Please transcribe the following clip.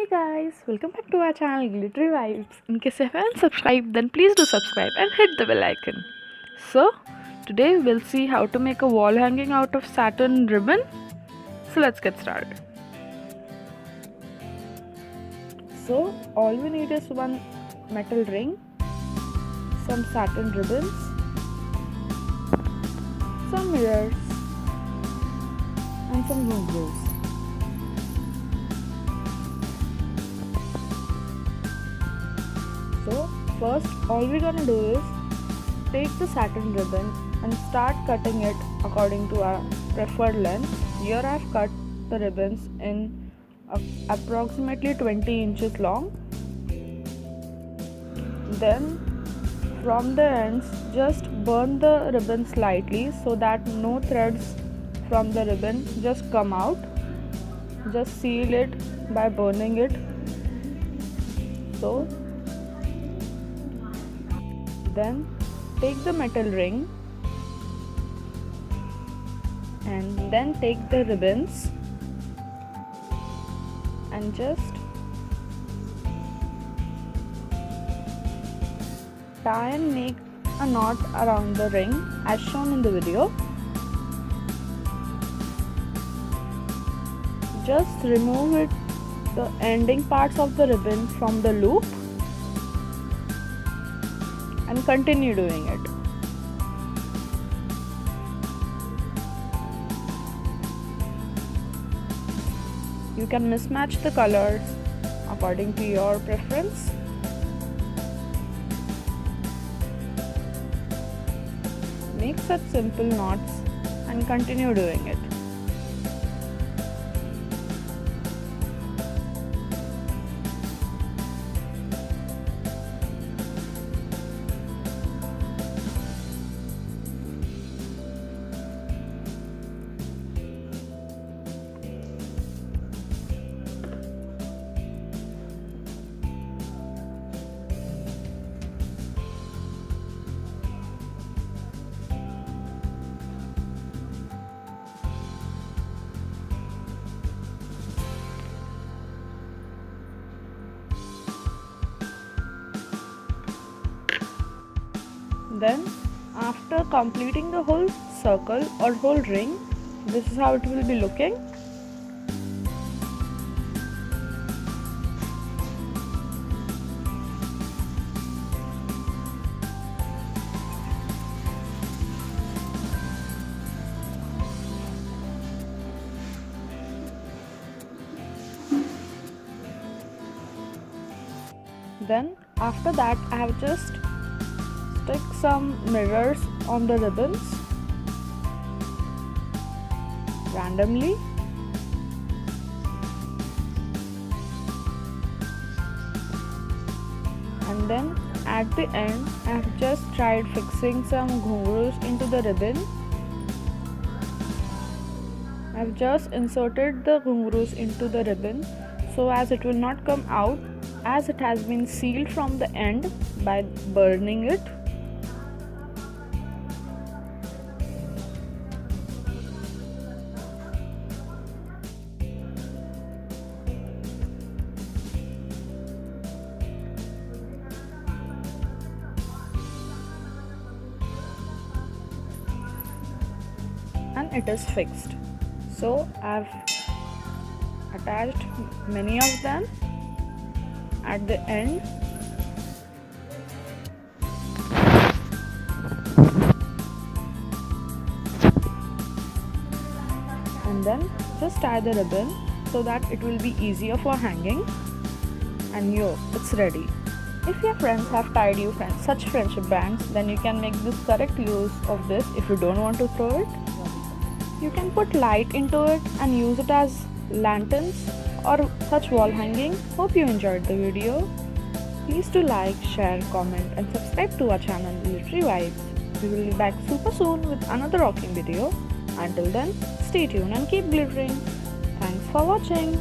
Hey guys, welcome back to our channel Glittery Vibes. In case you haven't subscribed, then please do subscribe and hit the bell icon. So, today we'll see how to make a wall hanging out of satin ribbon. So let's get started. So, all we need is one metal ring, some satin ribbons, some mirrors, and some glue glues. So first all we're gonna do is take the satin ribbon and start cutting it according to our preferred length. Here I've cut the ribbons in approximately 20 inches long. Then from the ends just burn the ribbon slightly so that no threads from the ribbon just come out. Just seal it by burning it. So then take the metal ring and then take the ribbons and just tie and make a knot around the ring as shown in the video. Just remove the ending parts of the ribbon from the loop and continue doing it. You can mismatch the colors according to your preference. Make such simple knots and continue doing it. Then after completing the whole circle or whole ring, this is how it will be looking. Then after that I have just stick some mirrors on the ribbons randomly, and then at the end I have just tried fixing some ghungroos into the ribbon. I have just inserted the ghungroos into the ribbon so as it will not come out, as it has been sealed from the end by burning it. And it is fixed. So I've attached many of them at the end. And then just tie the ribbon so that it will be easier for hanging. And it's ready. If your friends have tied you such friendship bands, then you can make this correct use of this. If you don't want to throw it, you can put light into it and use it as lanterns or such wall hanging. Hope you enjoyed the video. Please do like, share, comment and subscribe to our channel Glittery Vibes. We will be back super soon with another rocking video. Until then, stay tuned and keep glittering. Thanks for watching.